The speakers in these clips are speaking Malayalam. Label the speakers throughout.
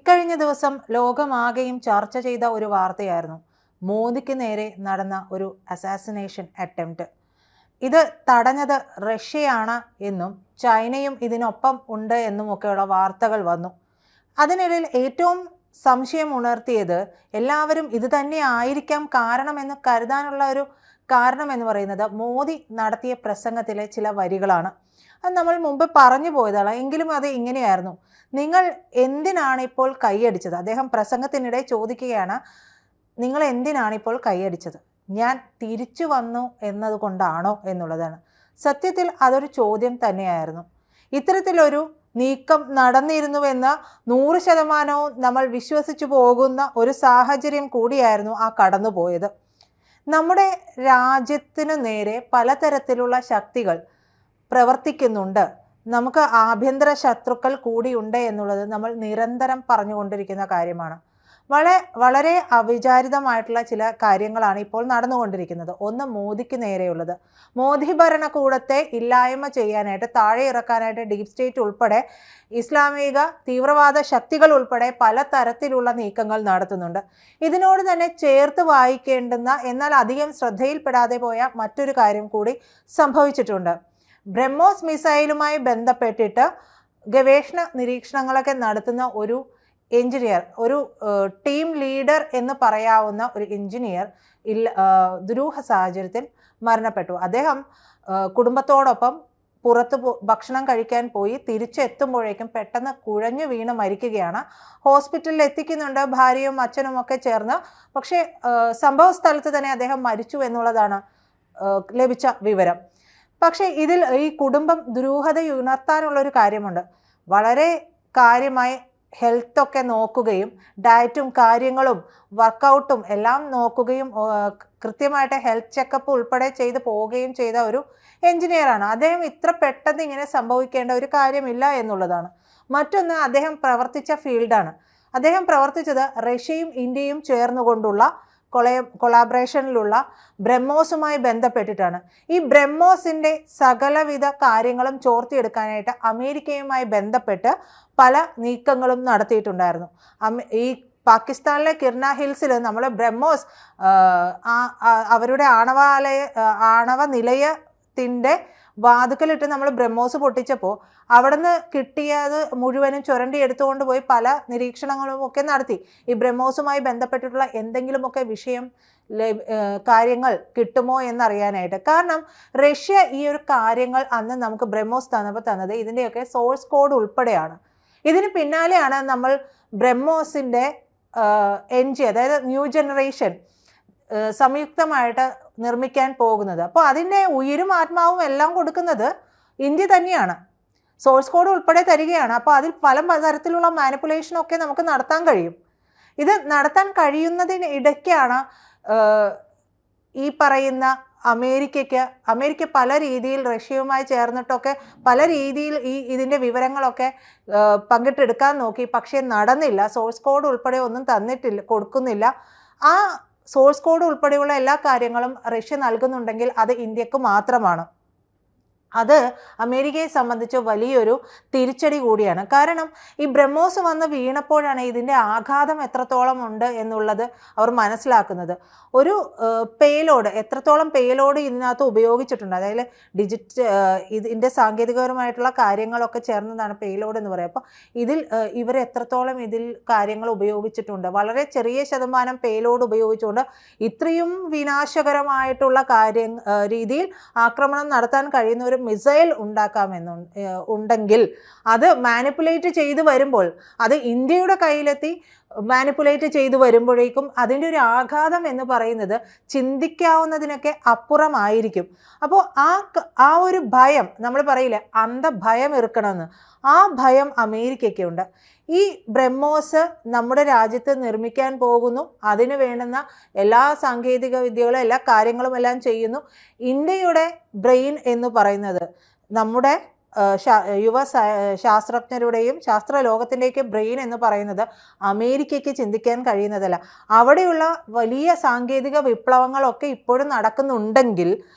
Speaker 1: ഇക്കഴിഞ്ഞ ദിവസം ലോകമാകെയും ചർച്ച ചെയ്ത ഒരു വാർത്തയായിരുന്നു മോദിക്ക് നേരെ നടന്ന ഒരു അസാസിനേഷൻ അറ്റംപ്റ്റ്. ഇത് തടഞ്ഞത് റഷ്യയാണ് എന്നും ചൈനയും ഇതിനൊപ്പം ഉണ്ട് എന്നുമൊക്കെയുള്ള വാർത്തകൾ വന്നു. അതിനിടയിൽ ഏറ്റവും സംശയം ഉണർത്തിയത് എല്ലാവരും ഇത് തന്നെ ആയിരിക്കാം കാരണമെന്ന് കരുതാനുള്ള ഒരു കാരണം എന്ന് പറയുന്നത് മോദി നടത്തിയ പ്രസംഗത്തിലെ ചില വരികളാണ്. അത് നമ്മൾ മുമ്പ് പറഞ്ഞു പോയതാണ്, എങ്കിലും അത് ഇങ്ങനെയായിരുന്നു: നിങ്ങൾ എന്തിനാണ് ഇപ്പോൾ കൈയടിച്ചത്? അദ്ദേഹം പ്രസംഗത്തിനിടെ ചോദിക്കുകയാണ്, നിങ്ങൾ എന്തിനാണ് ഇപ്പോൾ കൈയടിച്ചത്? ഞാൻ തിരിച്ചു വന്നു എന്നതുകൊണ്ടാണോ എന്നുള്ളതാണ്. സത്യത്തിൽ അതൊരു ചോദ്യം തന്നെയായിരുന്നു. ഇത്തരത്തിലൊരു നീക്കം നടന്നിരുന്നുവെന്ന് 100% നമ്മൾ വിശ്വസിച്ചു പോകുന്ന ഒരു സാഹചര്യം കൂടിയായിരുന്നു ആ കടന്നുപോയത്. നമ്മുടെ രാജ്യത്തിനു നേരെ പലതരത്തിലുള്ള ശക്തികൾ പ്രവർത്തിക്കുന്നുണ്ട്, നമുക്ക് ആഭ്യന്തര ശത്രുക്കൾ കൂടിയുണ്ട് എന്നുള്ളത് നമ്മൾ നിരന്തരം പറഞ്ഞുകൊണ്ടിരിക്കുന്ന കാര്യമാണ്. വളരെ അവിചാരിതമായിട്ടുള്ള ചില കാര്യങ്ങളാണ് ഇപ്പോൾ നടന്നുകൊണ്ടിരിക്കുന്നത്. ഒന്ന്, മോദിക്ക് നേരെയുള്ളത്. മോദി ഭരണകൂടത്തെ ഇല്ലായ്മ ചെയ്യാനായിട്ട്, താഴെ ഇറക്കാനായിട്ട് ഡീപ് സ്റ്റേറ്റ് ഉൾപ്പെടെ ഇസ്ലാമിക തീവ്രവാദ ശക്തികൾ ഉൾപ്പെടെ പല തരത്തിലുള്ള നീക്കങ്ങൾ നടത്തുന്നുണ്ട്. ഇതിനോട് തന്നെ ചേർത്ത് വായിക്കേണ്ടുന്ന എന്നാൽ അധികം ശ്രദ്ധയിൽപ്പെടാതെ പോയ മറ്റൊരു കാര്യം കൂടി സംഭവിച്ചിട്ടുണ്ട്. ബ്രഹ്മോസ് മിസൈലുമായി ബന്ധപ്പെട്ടിട്ട് ഗവേഷണ നിരീക്ഷണങ്ങളൊക്കെ നടത്തുന്ന ഒരു എഞ്ചിനീയർ, ഒരു ടീം ലീഡർ എന്ന് പറയാവുന്ന ഒരു എഞ്ചിനീയർ ദുരൂഹ സാഹചര്യത്തിൽ മരണപ്പെട്ടു. അദ്ദേഹം കുടുംബത്തോടൊപ്പം പുറത്ത് ഭക്ഷണം കഴിക്കാൻ പോയി തിരിച്ചെത്തുമ്പോഴേക്കും പെട്ടെന്ന് കുഴഞ്ഞു വീണ് മരിക്കുകയാണ്. ഹോസ്പിറ്റലിൽ എത്തിക്കുന്നുണ്ട് ഭാര്യയും അച്ഛനും ഒക്കെ ചേർന്ന്. പക്ഷേ സംഭവ സ്ഥലത്ത് തന്നെ അദ്ദേഹം മരിച്ചു എന്നുള്ളതാണ് ലഭിച്ച വിവരം. പക്ഷേ ഇതിൽ ഈ കുടുംബം ദുരൂഹതയുണർത്താനുള്ളൊരു കാര്യമുണ്ട്. വളരെ കാര്യമായി ഹെൽത്തൊക്കെ നോക്കുകയും ഡയറ്റും കാര്യങ്ങളും വർക്കൗട്ടും എല്ലാം നോക്കുകയും കൃത്യമായിട്ട് ഹെൽത്ത് ചെക്കപ്പ് ഉൾപ്പെടെ ചെയ്ത് പോവുകയും ചെയ്ത ഒരു എഞ്ചിനീയറാണ് അദ്ദേഹം. ഇത്ര പെട്ടെന്ന് ഇങ്ങനെ സംഭവിക്കേണ്ട ഒരു കാര്യമില്ല എന്നുള്ളതാണ്. മറ്റൊന്ന്, അദ്ദേഹം പ്രവർത്തിച്ച ഫീൽഡാണ്. അദ്ദേഹം പ്രവർത്തിച്ചത് റഷ്യയും ഇന്ത്യയും ചേർന്നുകൊണ്ടുള്ള കൊളാബറേഷനിലുള്ള ബ്രഹ്മോസുമായി ബന്ധപ്പെട്ടിട്ടാണ്. ഈ ബ്രഹ്മോസിൻ്റെ സകലവിധ കാര്യങ്ങളും ചോർത്തിയെടുക്കാനായിട്ട് അമേരിക്കയുമായി ബന്ധപ്പെട്ട് പല നീക്കങ്ങളും നടത്തിയിട്ടുണ്ടായിരുന്നു. പാകിസ്ഥാനിലെ കിർന ഹിൽസിൽ നമ്മൾ ബ്രഹ്മോസ് അവരുടെ ആണവ നിലയത്തിൻ്റെ വാതുക്കലിട്ട് നമ്മൾ ബ്രഹ്മോസ് പൊട്ടിച്ചപ്പോൾ അവിടുന്ന് കിട്ടിയത് മുഴുവനും ചുരണ്ടി എടുത്തുകൊണ്ട് പോയി പല നിരീക്ഷണങ്ങളും ഒക്കെ നടത്തി. ഈ ബ്രഹ്മോസുമായി ബന്ധപ്പെട്ടിട്ടുള്ള എന്തെങ്കിലുമൊക്കെ കാര്യങ്ങൾ കിട്ടുമോ എന്നറിയാനായിട്ട്. കാരണം റഷ്യ ഈ ഒരു കാര്യങ്ങൾ അന്ന് നമുക്ക് ബ്രഹ്മോസ് തന്നത് ഇതിൻ്റെയൊക്കെ സോഴ്സ് കോഡ് ഉൾപ്പെടെയാണ്. ഇതിന് പിന്നാലെയാണ് നമ്മൾ ബ്രഹ്മോസിൻ്റെ അതായത് ന്യൂ ജനറേഷൻ സംയുക്തമായിട്ട് നിർമ്മിക്കാൻ പോകുന്നത്. അപ്പോൾ അതിൻ്റെ ഉയിരും ആത്മാവും എല്ലാം കൊടുക്കുന്നത് ഇന്ത്യ തന്നെയാണ്. സോഴ്സ് കോഡ് ഉൾപ്പെടെ തരികയാണ്. അപ്പോൾ അതിൽ പല തരത്തിലുള്ള മാനിപ്പുലേഷനൊക്കെ നമുക്ക് നടത്താൻ കഴിയും. ഇത് നടത്താൻ കഴിയുന്നതിനിടയ്ക്കാണ് ഈ പറയുന്ന അമേരിക്ക പല രീതിയിൽ റഷ്യയുമായി ചേർന്നിട്ടൊക്കെ പല രീതിയിൽ ഇതിൻ്റെ വിവരങ്ങളൊക്കെ പങ്കിട്ടെടുക്കാൻ നോക്കി. പക്ഷേ നടന്നില്ല. സോഴ്സ് കോഡ് ഉൾപ്പെടെ ഒന്നും കൊടുക്കുന്നില്ല. ആ സോഴ്സ് കോഡ് ഉൾപ്പെടെയുള്ള എല്ലാ കാര്യങ്ങളും റഷ്യ നൽകുന്നുണ്ടെങ്കിൽ അത് ഇന്ത്യക്ക് മാത്രമാണ്. അത് അമേരിക്കയെ സംബന്ധിച്ച് വലിയൊരു തിരിച്ചടി കൂടിയാണ്. കാരണം ഈ ബ്രഹ്മോസ് വന്ന് വീണപ്പോഴാണ് ഇതിൻ്റെ ആഘാതം എത്രത്തോളം ഉണ്ട് എന്നുള്ളത് അവർ മനസ്സിലാക്കുന്നത്. ഒരു പേലോഡ്, എത്രത്തോളം പേലോഡ് ഇതിനകത്ത് ഉപയോഗിച്ചിട്ടുണ്ട്, അതായത് ഇതിൻ്റെ സാങ്കേതികപരമായിട്ടുള്ള കാര്യങ്ങളൊക്കെ ചേർന്നതാണ് പേലോഡ് എന്ന് പറയുക. അപ്പോൾ ഇവർ എത്രത്തോളം ഇതിൽ കാര്യങ്ങൾ ഉപയോഗിച്ചിട്ടുണ്ട്. വളരെ ചെറിയ ശതമാനം പേലോഡ് ഉപയോഗിച്ചുകൊണ്ട് ഇത്രയും വിനാശകരമായിട്ടുള്ള രീതിയിൽ ആക്രമണം നടത്താൻ കഴിയുന്ന ഒരു മിസൈൽ ഉണ്ടെങ്കിൽ അത് മാനിപ്പുലേറ്റ് ചെയ്ത് വരുമ്പോൾ, അത് ഇന്ത്യയുടെ കയ്യിലെത്തി മാനിപ്പുലേറ്റ് ചെയ്തു വരുമ്പോഴേക്കും അതിൻ്റെ ഒരു ആഘാതം എന്ന് പറയുന്നത് ചിന്തിക്കാവുന്നതിനൊക്കെ അപ്പുറമായിരിക്കും. അപ്പോൾ ആ ഒരു ഭയം, നമ്മൾ പറയില്ലേ അന്ധഭയം ഇറുക്കണമെന്ന്, ആ ഭയം അമേരിക്കയ്ക്കുണ്ട്. ഈ ബ്രഹ്മോസ് നമ്മുടെ രാജ്യത്ത് നിർമ്മിക്കാൻ പോകുന്നു. അതിന് വേണ്ടുന്ന എല്ലാ സാങ്കേതിക വിദ്യകളും എല്ലാ കാര്യങ്ങളും എല്ലാം ചെയ്യുന്നു. ഇന്ത്യയുടെ ബ്രെയിൻ എന്ന് പറയുന്നത് നമ്മുടെ ശാസ്ത്രജ്ഞരുടെയും ശാസ്ത്ര ലോകത്തിൻ്റെയൊക്കെ ബ്രെയിൻ എന്ന് പറയുന്നത് അമേരിക്കയ്ക്ക് ചിന്തിക്കാൻ കഴിയുന്നതല്ല. അവിടെയുള്ള വലിയ സാങ്കേതിക വിപ്ലവങ്ങളൊക്കെ ഇപ്പോഴും നടക്കുന്നുണ്ടെങ്കിൽ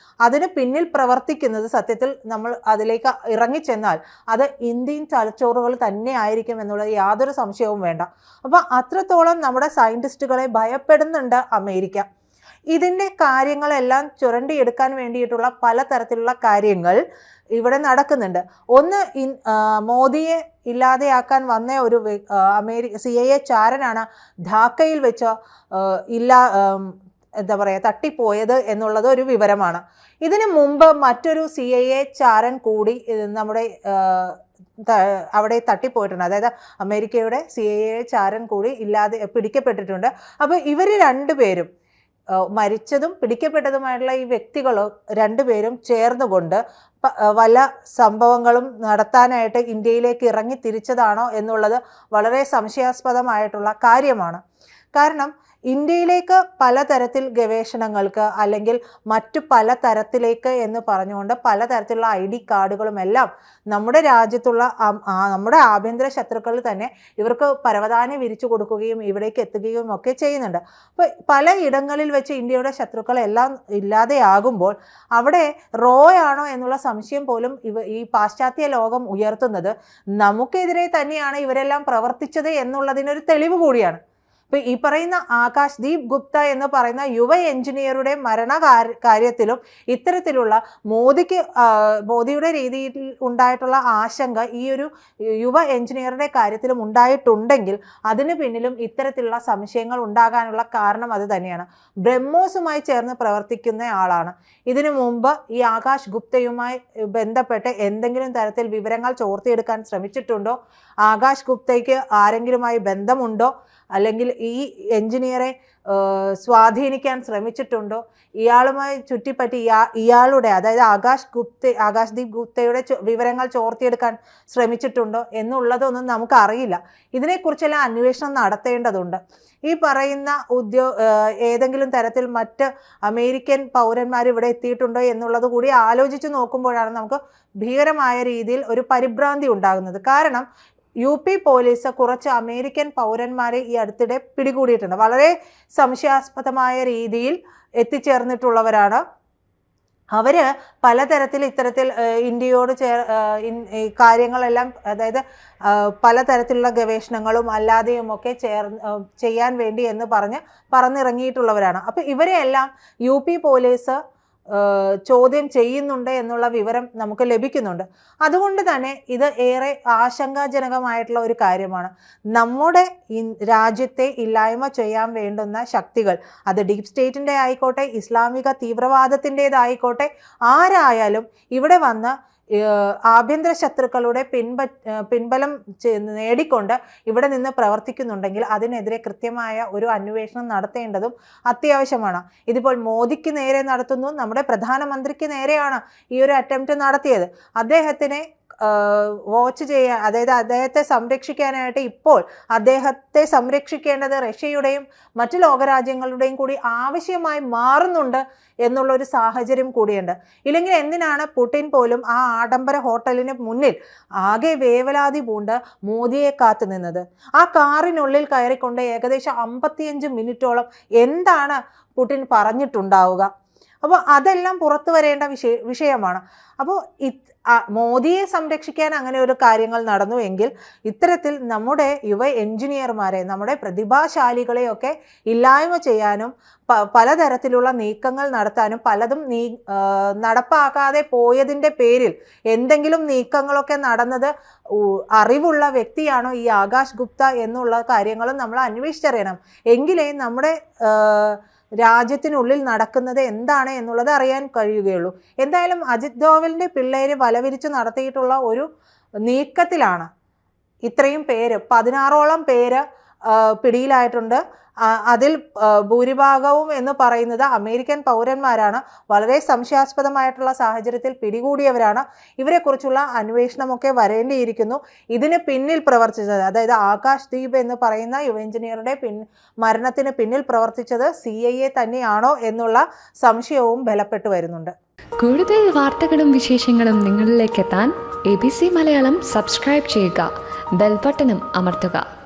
Speaker 1: അതിന് പിന്നിൽ പ്രവർത്തിക്കുന്നത് സത്യത്തിൽ നമ്മൾ അതിലേക്ക് ഇറങ്ങിച്ചെന്നാൽ അത് ഇന്ത്യൻ തലച്ചോറുകൾ തന്നെ ആയിരിക്കും എന്നുള്ളത് യാതൊരു സംശയവും വേണ്ട. അപ്പോൾ അത്രത്തോളം നമ്മുടെ സയൻറ്റിസ്റ്റുകളെ ഭയപ്പെടുന്നുണ്ട് അമേരിക്ക. ഇതിൻ്റെ കാര്യങ്ങളെല്ലാം ചുരണ്ടിയെടുക്കാൻ വേണ്ടിയിട്ടുള്ള പലതരത്തിലുള്ള കാര്യങ്ങൾ ഇവിടെ നടക്കുന്നുണ്ട്. ഒന്ന്, മോദിയെ ഇല്ലാതെയാക്കാൻ വന്ന ഒരു CIA ചാരനാണ് ധാക്കയിൽ വെച്ച് തട്ടിപ്പോയത് എന്നുള്ളത് ഒരു വിവരമാണ്. ഇതിനു മുമ്പ് മറ്റൊരു CIA ചാരൻ കൂടി നമ്മുടെ അവിടെ തട്ടിപ്പോയിട്ടുണ്ട്. അതായത് അമേരിക്കയുടെ CIA ചാരൻ കൂടി പിടിക്കപ്പെട്ടിട്ടുണ്ട്. അപ്പോൾ ഇവർ രണ്ടുപേരും, മരിച്ചതും പിടിക്കപ്പെട്ടതുമായിട്ടുള്ള ഈ വ്യക്തികൾ രണ്ടുപേരും ചേർന്നുകൊണ്ട് വല്ല സംഭവങ്ങളും നടത്താനായിട്ട് ഇന്ത്യയിലേക്ക് ഇറങ്ങി തിരിച്ചതാണോ എന്നുള്ളത് വളരെ സംശയാസ്പദമായിട്ടുള്ള കാര്യമാണ്. കാരണം ഇന്ത്യയിലേക്ക് പലതരത്തിൽ ഗവേഷണങ്ങൾക്ക് അല്ലെങ്കിൽ മറ്റു പലതരത്തിലേക്ക് എന്ന് പറഞ്ഞുകൊണ്ട് പലതരത്തിലുള്ള ID കാർഡുകളും എല്ലാം നമ്മുടെ രാജ്യത്തുള്ള നമ്മുടെ ആഭ്യന്തര ശത്രുക്കൾ തന്നെ ഇവർക്ക് പരവതാനി വിരിച്ചു കൊടുക്കുകയും ഇവിടേക്ക് എത്തുകയും ഒക്കെ ചെയ്യുന്നുണ്ട്. അപ്പോൾ പല ഇടങ്ങളിൽ വെച്ച് ഇന്ത്യയുടെ ശത്രുക്കളെല്ലാം ഇല്ലാതെയാകുമ്പോൾ അവിടെ ആണോ എന്നുള്ള സംശയം പോലും ഈ പാശ്ചാത്യ ലോകം ഉയർത്തുന്നത് നമുക്കെതിരെ തന്നെയാണ് ഇവരെല്ലാം പ്രവർത്തിച്ചത് എന്നുള്ളതിനൊരു തെളിവ് കൂടിയാണ്. ഇപ്പം ഈ പറയുന്ന ആകാശ് ദീപ് ഗുപ്ത എന്ന് പറയുന്ന യുവ എഞ്ചിനീയറുടെ കാര്യത്തിലും ഇത്തരത്തിലുള്ള മോദിയുടെ രീതിയിൽ ഉണ്ടായിട്ടുള്ള ആശങ്ക ഈ ഒരു യുവ എഞ്ചിനീയറുടെ കാര്യത്തിലും ഉണ്ടായിട്ടുണ്ടെങ്കിൽ അതിന് പിന്നിലും ഇത്തരത്തിലുള്ള സംശയങ്ങൾ ഉണ്ടാകാനുള്ള കാരണം അത് തന്നെയാണ്. ബ്രഹ്മോസുമായി ചേർന്ന് പ്രവർത്തിക്കുന്ന ആളാണ്. ഇതിനു മുമ്പ് ഈ ആകാശ് ഗുപ്തയുമായി ബന്ധപ്പെട്ട് എന്തെങ്കിലും തരത്തിൽ വിവരങ്ങൾ ചോർത്തിയെടുക്കാൻ ശ്രമിച്ചിട്ടുണ്ടോ? ആകാശ് ഗുപ്തയ്ക്ക് ആരെങ്കിലുമായി ബന്ധമുണ്ടോ? അല്ലെങ്കിൽ ഈ എഞ്ചിനീയറെ സ്വാധീനിക്കാൻ ശ്രമിച്ചിട്ടുണ്ടോ? ഇയാളുമായി ചുറ്റിപ്പറ്റി ഇയാളുടെ, അതായത് ആകാശ് ദീപ് ഗുപ്തയുടെ വിവരങ്ങൾ ചോർത്തിയെടുക്കാൻ ശ്രമിച്ചിട്ടുണ്ടോ എന്നുള്ളതൊന്നും നമുക്കറിയില്ല. ഇതിനെക്കുറിച്ചെല്ലാം അന്വേഷണം നടത്തേണ്ടതുണ്ട്. ഈ പറയുന്ന ഏതെങ്കിലും തരത്തിൽ മറ്റ് അമേരിക്കൻ പൗരന്മാർ ഇവിടെ എത്തിയിട്ടുണ്ടോ എന്നുള്ളത് കൂടി ആലോചിച്ച് നോക്കുമ്പോഴാണ് നമുക്ക് ഭീകരമായ രീതിയിൽ ഒരു പരിഭ്രാന്തി ഉണ്ടാകുന്നത്. കാരണം UP പോലീസ് കുറച്ച് അമേരിക്കൻ പൗരന്മാരെ ഈ അടുത്തിടെ പിടികൂടിയിട്ടുണ്ട്. വളരെ സംശയാസ്പദമായ രീതിയിൽ എത്തിച്ചേർന്നിട്ടുള്ളവരാണ് അവർ. പലതരത്തിൽ ഇത്തരത്തിൽ ഇന്ത്യയോട് കാര്യങ്ങളെല്ലാം, അതായത് പലതരത്തിലുള്ള ഗവേഷണങ്ങളും അല്ലാതെയും ഒക്കെ ചെയ്യാൻ വേണ്ടി എന്ന് പറഞ്ഞിറങ്ങിയിട്ടുള്ളവരാണ്. അപ്പോൾ ഇവരെയെല്ലാം UP പോലീസ് ചോദ്യം ചെയ്യുന്നുണ്ട് എന്നുള്ള വിവരം നമുക്ക് ലഭിക്കുന്നുണ്ട്. അതുകൊണ്ട് തന്നെ ഇത് ഏറെ ആശങ്കാജനകമായിട്ടുള്ള ഒരു കാര്യമാണ്. നമ്മുടെ രാജ്യത്തെ ഇല്ലായ്മ ചെയ്യാൻ വേണ്ടുന്ന ശക്തികൾ, അത് ഡീപ് സ്റ്റേറ്റിൻ്റെ ആയിക്കോട്ടെ, ഇസ്ലാമിക തീവ്രവാദത്തിൻ്റെതായിക്കോട്ടെ, ആരായാലും ഇവിടെ വന്ന് ആഭ്യന്തര ശത്രുക്കളുടെ പിൻബലം നേടിക്കൊണ്ട് ഇവിടെ നിന്ന് പ്രവർത്തിക്കുന്നുണ്ടെങ്കിൽ അതിനെതിരെ കൃത്യമായ ഒരു അന്വേഷണം നടത്തേണ്ടതും അത്യാവശ്യമാണ്. ഇതിപ്പോൾ മോദിക്ക് നേരെ നടത്തുന്നു, നമ്മുടെ പ്രധാനമന്ത്രിക്ക് നേരെയാണ് ഈ ഒരു അറ്റംപ്റ്റ് നടത്തിയത്. അദ്ദേഹത്തിനെ വാച്ച് ചെയ്യാൻ, അതായത് അദ്ദേഹത്തെ സംരക്ഷിക്കാനായിട്ട് ഇപ്പോൾ അദ്ദേഹത്തെ സംരക്ഷിക്കേണ്ടത് റഷ്യയുടെയും മറ്റു ലോകരാജ്യങ്ങളുടെയും കൂടി ആവശ്യമായി മാറുന്നുണ്ട് എന്നുള്ളൊരു സാഹചര്യം കൂടിയുണ്ട്. ഇല്ലെങ്കിൽ എന്തിനാണ് പുടിൻ പോലും ആ ആഡംബര ഹോട്ടലിന് മുന്നിൽ ആകെ വേവലാതി പൂണ്ട് മോദിയെ കാത്തു നിന്നത്? ആ കാറിനുള്ളിൽ കയറിക്കൊണ്ട് ഏകദേശം 55 മിനിറ്റോളം എന്താണ് പുടിൻ പറഞ്ഞിട്ടുണ്ടാവുക? അപ്പോൾ അതെല്ലാം പുറത്തു വരേണ്ട വിഷയമാണ്. അപ്പോൾ മോദിയെ സംരക്ഷിക്കാൻ അങ്ങനെ ഒരു കാര്യങ്ങൾ നടന്നു എങ്കിൽ ഇത്തരത്തിൽ നമ്മുടെ യുവ എഞ്ചിനീയർമാരെ, നമ്മുടെ പ്രതിഭാശാലികളെയൊക്കെ ഇല്ലായ്മ ചെയ്യാനും പലതരത്തിലുള്ള നീക്കങ്ങൾ നടത്താനും, പലതും നടപ്പാക്കാതെ പോയതിൻ്റെ പേരിൽ എന്തെങ്കിലും നീക്കങ്ങളൊക്കെ നടന്നത് അറിവുള്ള വ്യക്തിയാണോ ഈ ആകാശ് ഗുപ്ത എന്നുള്ള കാര്യങ്ങളും നമ്മൾ അന്വേഷിച്ചറിയണം. എങ്കിലേ നമ്മുടെ രാജ്യത്തിനുള്ളിൽ നടക്കുന്നത് എന്താണ് എന്നുള്ളത് അറിയാൻ കഴിയുകയുള്ളൂ. എന്തായാലും അജിത് ഡോവലിൻ്റെ പിള്ളേര് വലവിരിച്ച് നടത്തിയിട്ടുള്ള ഒരു നീക്കത്തിലാണ് ഇത്രയും പേര്, 16ഓളം പേര് പിടിയിലായിട്ടുണ്ട്. അതിൽ ഭൂരിഭാഗവും എന്ന് പറയുന്നത് അമേരിക്കൻ പൗരന്മാരാണ്. വളരെ സംശയാസ്പദമായിട്ടുള്ള സാഹചര്യത്തിൽ പിടികൂടിയവരാണ്. ഇവരെക്കുറിച്ചുള്ള അന്വേഷണമൊക്കെ വരേണ്ടിയിരിക്കുന്നു. ഇതിന് പിന്നിൽ പ്രവർത്തിച്ചത്, അതായത് ആകാശ് ദീപ് എന്ന് പറയുന്ന യുവ എഞ്ചിനീയറുടെ മരണത്തിന് പിന്നിൽ പ്രവർത്തിച്ചത് CIA തന്നെയാണോ എന്നുള്ള സംശയവും ബലപ്പെട്ടു വരുന്നുണ്ട്.
Speaker 2: കൂടുതൽ വാർത്തകളും വിശേഷങ്ങളും നിങ്ങളിലേക്ക് എത്താൻ ABC മലയാളം സബ്സ്ക്രൈബ് ചെയ്യുക, ബെൽബട്ടനും അമർത്തുക.